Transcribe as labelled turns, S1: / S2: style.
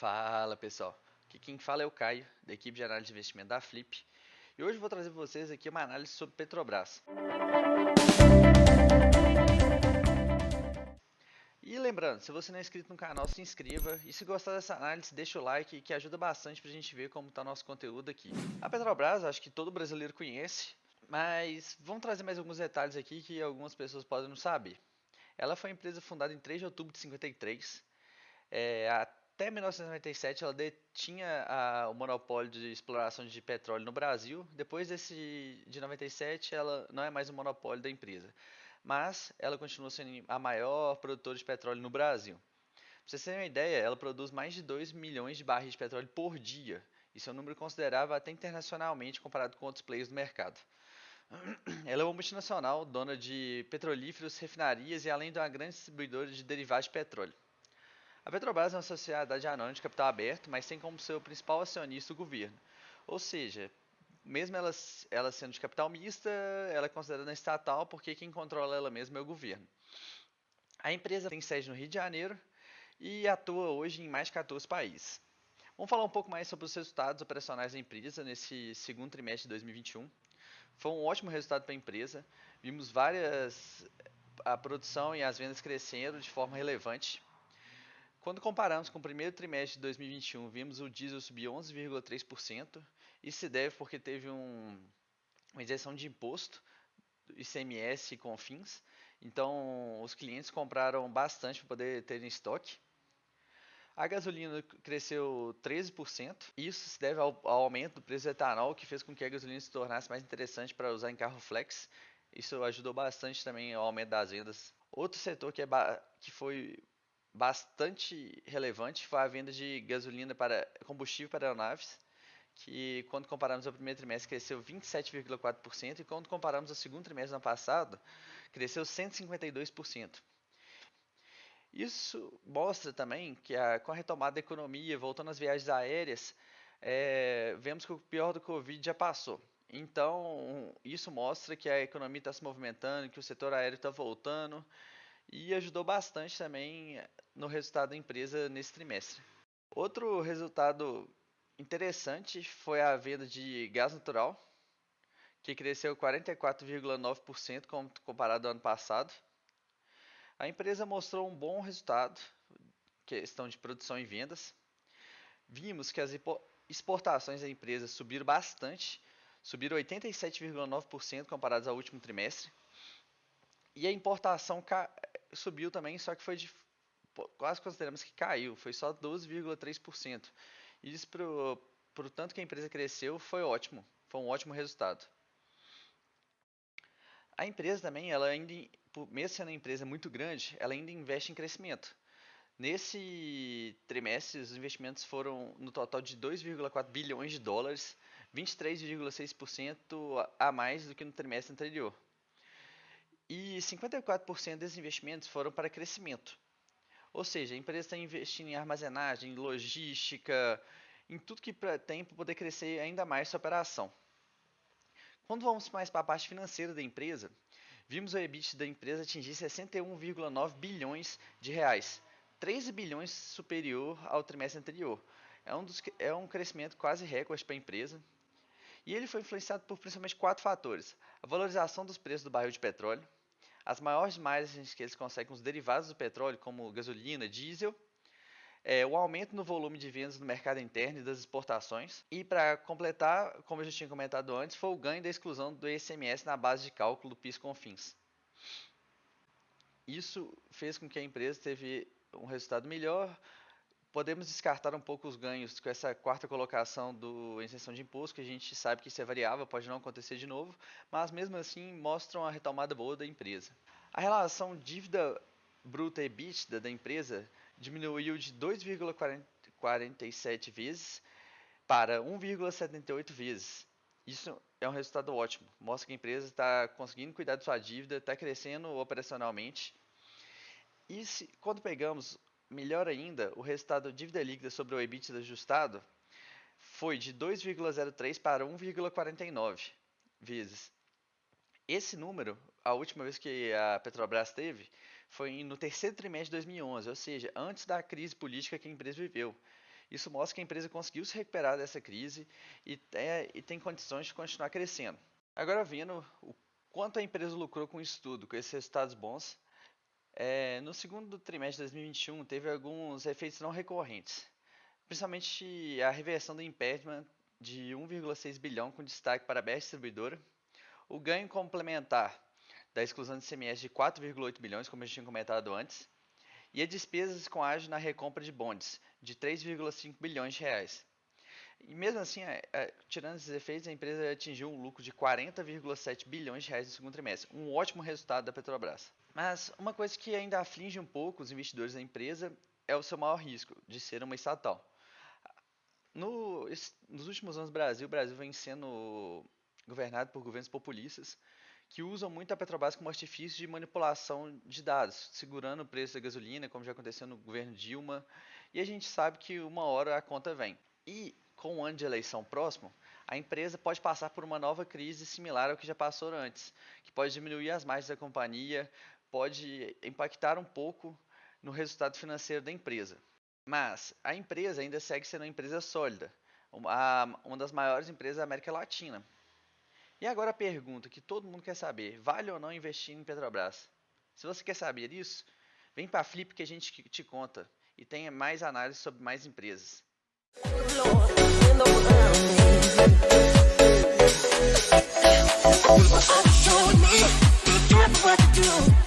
S1: Fala pessoal, aqui quem fala é o Caio, da equipe de análise de investimento da Flip, e hoje eu vou trazer para vocês aqui uma análise sobre Petrobras. E lembrando, se você não é inscrito no canal, se inscreva, e se gostar dessa análise, deixa o like que ajuda bastante para a gente ver como está o nosso conteúdo aqui. A Petrobras, acho que todo brasileiro conhece, mas vamos trazer mais alguns detalhes aqui que algumas pessoas podem não saber. Ela foi uma empresa fundada em 3 de outubro de 53. Até 1997 ela detinha o monopólio de exploração de petróleo no Brasil. Depois de 97 ela não é mais um monopólio da empresa, mas ela continua sendo a maior produtora de petróleo no Brasil. Para vocês terem uma ideia, ela produz mais de 2 milhões de barris de petróleo por dia. Isso é um número considerável até internacionalmente comparado com outros players do mercado. Ela é uma multinacional, dona de petrolíferos, refinarias e além de uma grande distribuidora de derivados de petróleo. A Petrobras é uma sociedade anônima de capital aberto, mas tem como seu principal acionista o governo. Ou seja, mesmo ela sendo de capital mista, ela é considerada estatal porque quem controla ela mesma é o governo. A empresa tem sede no Rio de Janeiro e atua hoje em mais de 14 países. Vamos falar um pouco mais sobre os resultados operacionais da empresa nesse segundo trimestre de 2021. Foi um ótimo resultado para a empresa. Vimos a produção e as vendas crescendo de forma relevante. Quando comparamos com o primeiro trimestre de 2021, vimos o diesel subir 11,3%. Isso se deve porque teve uma isenção de imposto, ICMS e COFINS. Então, os clientes compraram bastante para poder ter em estoque. A gasolina cresceu 13%. Isso se deve ao aumento do preço do etanol, que fez com que a gasolina se tornasse mais interessante para usar em carro flex. Isso ajudou bastante também ao aumento das vendas. Outro setor que foi bastante relevante foi a venda de gasolina para combustível para aeronaves, que quando comparamos ao primeiro trimestre cresceu 27,4% e quando comparamos ao segundo trimestre do ano passado cresceu 152%. Isso mostra também que com a retomada da economia, voltando às viagens aéreas, vemos que o pior do Covid já passou. Então, isso mostra que a economia está se movimentando, que o setor aéreo está voltando e ajudou bastante também no resultado da empresa nesse trimestre. Outro resultado interessante foi a venda de gás natural, que cresceu 44,9% comparado ao ano passado. A empresa mostrou um bom resultado, questão de produção e vendas. Vimos que as exportações da empresa subiram bastante, subiram 87,9% comparados ao último trimestre. E a importação subiu também, só que foi quase consideramos que caiu, foi só 12,3%. Isso para o tanto que a empresa cresceu foi ótimo, foi um ótimo resultado. A empresa também, ela ainda, mesmo sendo uma empresa muito grande, ela ainda investe em crescimento. Nesse trimestre, os investimentos foram no total de 2,4 bilhões de dólares, 23,6% a mais do que no trimestre anterior. E 54% desses investimentos foram para crescimento. Ou seja, a empresa está investindo em armazenagem, em logística, em tudo que tem para poder crescer ainda mais sua operação. Quando vamos mais para a parte financeira da empresa, vimos o EBIT da empresa atingir 61,9 bilhões de reais, 13 bilhões superior ao trimestre anterior. É um crescimento quase recorde para a empresa. E ele foi influenciado por principalmente 4 fatores: a valorização dos preços do barril de petróleo, as maiores margens que eles conseguem com os derivados do petróleo, como gasolina, diesel, o aumento no volume de vendas no mercado interno e das exportações. E para completar, como eu já tinha comentado antes, foi o ganho da exclusão do ICMS na base de cálculo do PIS/COFINS. Isso fez com que a empresa teve um resultado melhor. Podemos descartar um pouco os ganhos com essa quarta colocação do isenção de imposto, que a gente sabe que isso é variável, pode não acontecer de novo, mas mesmo assim mostram a retomada boa da empresa. A relação dívida bruta EBITDA da empresa diminuiu de 2,47 vezes para 1,78 vezes. Isso é um resultado ótimo, mostra que a empresa está conseguindo cuidar de sua dívida, está crescendo operacionalmente. E quando pegamos melhor ainda, o resultado dívida líquida sobre o EBITDA ajustado foi de 2,03 para 1,49 vezes. Esse número, a última vez que a Petrobras teve, foi no terceiro trimestre de 2011, ou seja, antes da crise política que a empresa viveu. Isso mostra que a empresa conseguiu se recuperar dessa crise e tem condições de continuar crescendo. Agora vendo o quanto a empresa lucrou com isso tudo, com esses resultados bons, no segundo trimestre de 2021 teve alguns efeitos não recorrentes, principalmente a reversão do impairment de 1,6 bilhão com destaque para a BR Distribuidora, o ganho complementar da exclusão de ICMS de 4,8 bilhões, como a gente tinha comentado antes, e as despesas com ágio na recompra de bonds, de 3,5 bilhões de reais. E mesmo assim, tirando esses efeitos, a empresa atingiu um lucro de 40,7 bilhões de reais no segundo trimestre, um ótimo resultado da Petrobras. Mas uma coisa que ainda aflige um pouco os investidores da empresa é o seu maior risco, de ser uma estatal. Nos últimos anos o Brasil vem sendo governado por governos populistas, que usam muito a Petrobras como artifício de manipulação de dados, segurando o preço da gasolina, como já aconteceu no governo Dilma, e a gente sabe que uma hora a conta vem. E com o ano de eleição próximo, a empresa pode passar por uma nova crise similar ao que já passou antes, que pode diminuir as margens da companhia, pode impactar um pouco no resultado financeiro da empresa. Mas a empresa ainda segue sendo uma empresa sólida, uma das maiores empresas da América Latina. E agora a pergunta que todo mundo quer saber: vale ou não investir em Petrobras? Se você quer saber isso, vem para a Flip que a gente te conta e tem mais análise sobre mais empresas. Show me, you got what to do.